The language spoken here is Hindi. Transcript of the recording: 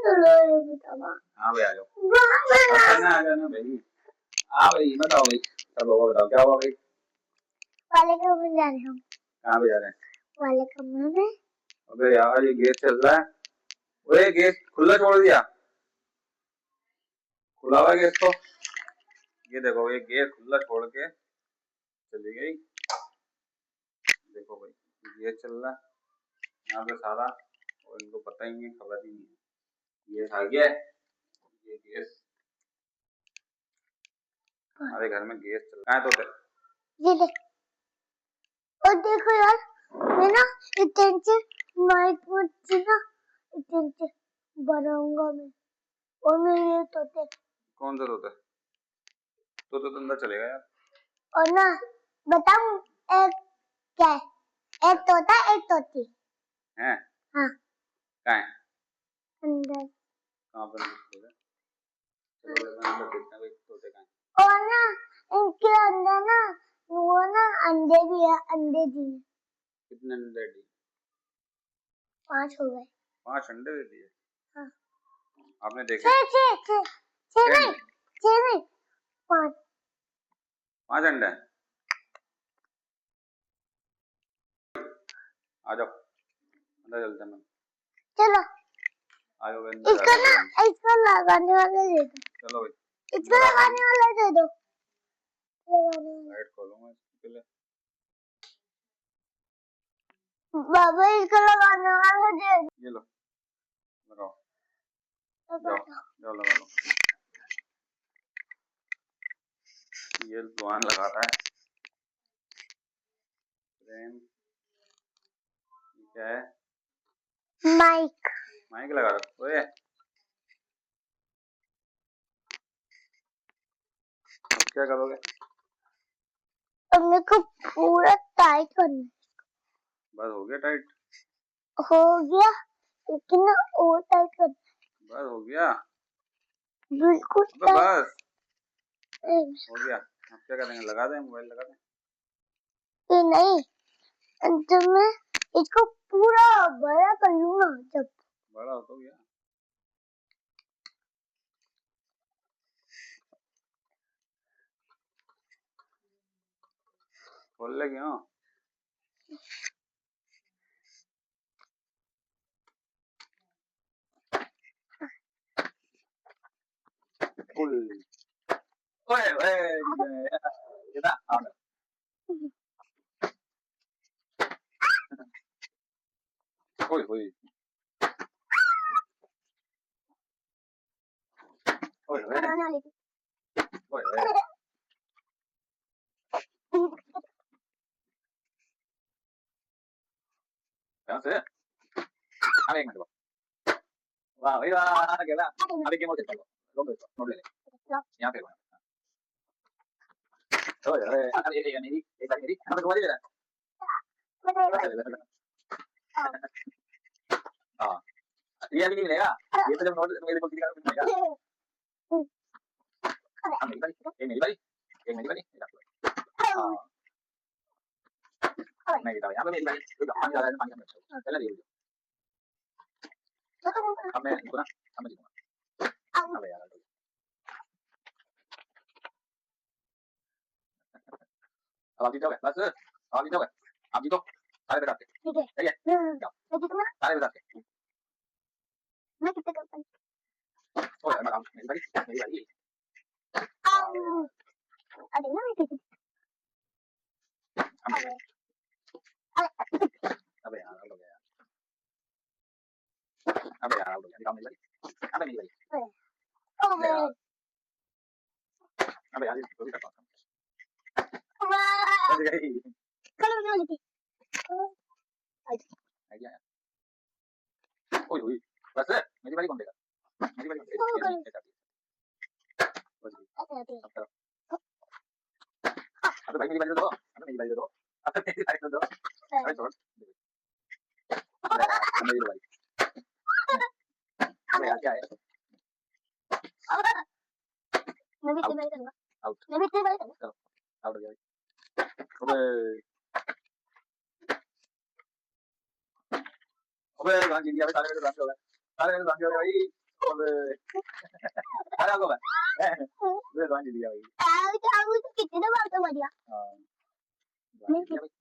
हाँ भाई आ जाओ। आ जाना भाई। हाँ भाई बताओ भाई, सब होगा बताओ क्या हुआ भाई। वाले कमरे में जा रहे हम। कहाँ पे जा रहे हैं? वाले कमरे में। अबे यार ये गैस चल रहा है। ओए गैस खुला छोड़ दिया। खुला हुआ गैस तो। ये देखो ये गैस खुला छोड़ के चली गई। देखो भाई गैस चल रहा है यहाँ पे सारा, और इनको पता ही नहीं, खबर ही नहीं है। गैस आ गया है। ये गैस हमारे घर में गैस चल रहा है तो ये देख। और देखो यार मैं ना इतने नाइट मोड थी ना, इतने बनाऊंगा मैं। और मैं ये तोते। कौन सा तोता? तो अंदर चलेगा यार। और ना बताऊं एक क्या है? एक तोता एक तोती है। हाँ कहाँ है? अंदर। कहाँ पर? चलो अंदर देखते हैं भाई तोते कहाँ हैं। और ना इनके अंदर ना वो ना अंडे भी है, अंडे भी है। कितने अंडे दिए? 5 हो गए। 5 अंडे दे दिए? हाँ। आपने देखे? 6 नहीं 5। 5 अंडे हैं। आ जाओ अंदर चलते हैं। चलो आ जाओ अंदर। इसको ना इसको लगाने वाला दे दो। चलो भाई इसको लगाने वाला दे दो। लाइट खोलूंगा इसके लिए। बाबा इसको लगाने वाला दे दो। ये लो लगाओ। जाओ जाओ लगा लो। ये दुकान लगाता है प्रेम। क्या है? माइक। माइक लगा रहा। ओए क्या करोगे? अब मेरे को पूरा टाइट करना। बस हो गया टाइट? हो गया लेकिन ना और टाइट कर। बस हो गया बिल्कुल बस हो गया। अब क्या करेंगे? लगा दें मोबाइल लगा दें? ये नहीं जब मैं इसको पूरा बड़ा कर लूंगा जब बड़ा हो तो गया। खोल ले क्यों? ओए ओए ये ना आ ओए ओए ओए ओए ओए कहाँ से? अरे एक मिनट वाह भाई वाह केला। अभी गेम और खेलता हूँ। लो नोट ले ले यहाँ पे। ओए ओए अरे ये मेरी एक बार मेरी हमें तुम्हारी ले हाँ ये अभी नहीं मिलेगा। ये तो जब नोट मेरे को दिखा मिलेगा। मेरी बारी एक मेरी बारी एक मेरी बारी हाँ मैं जीता यहाँ पे मेरी बारी। तो पानी ज्यादा है पानी कम है पहले दे दो। अब मैं इनको ना अब मैं जीतूंगा। अबे यार अब आप जीतोगे बस। आप जीतोगे आप जीतो सारे बता के ठीक है जाओ सारे बता के। मैं कितने करता हूँ। ओए मेरी बारी मेरी बारी। अरे ना मैं कितने अबे यार हो गया। अबे यार हो गया निकाल मेरी बारी। अबे मेरी बारी। अबे यार इसको भी करता हूँ। कल बना लेती आइडिया यार। ओए ओए बस मेरी बारी कौन देगा? मेरी बारी कौन देगा? अबे भाई मेरी बारी दो। अबे मेरी बारी दो। अबे मेरी बारी दो। अबे छोड़। अबे मेरी बारी। अबे यार क्या है? मैं भी तेरी बारी करूंगा। आउट मैं भी तेरी बारी करूंगा। आउट हो गया। अबे अबे गांधी दिया सारे मेरे सामने हो गए। सारे मेरे सामने हो गए भाई। अबे अरे को मैं दे दो दिया भाई आगे तो कितने बार तो बढ़िया हाँ मैं दिया भाई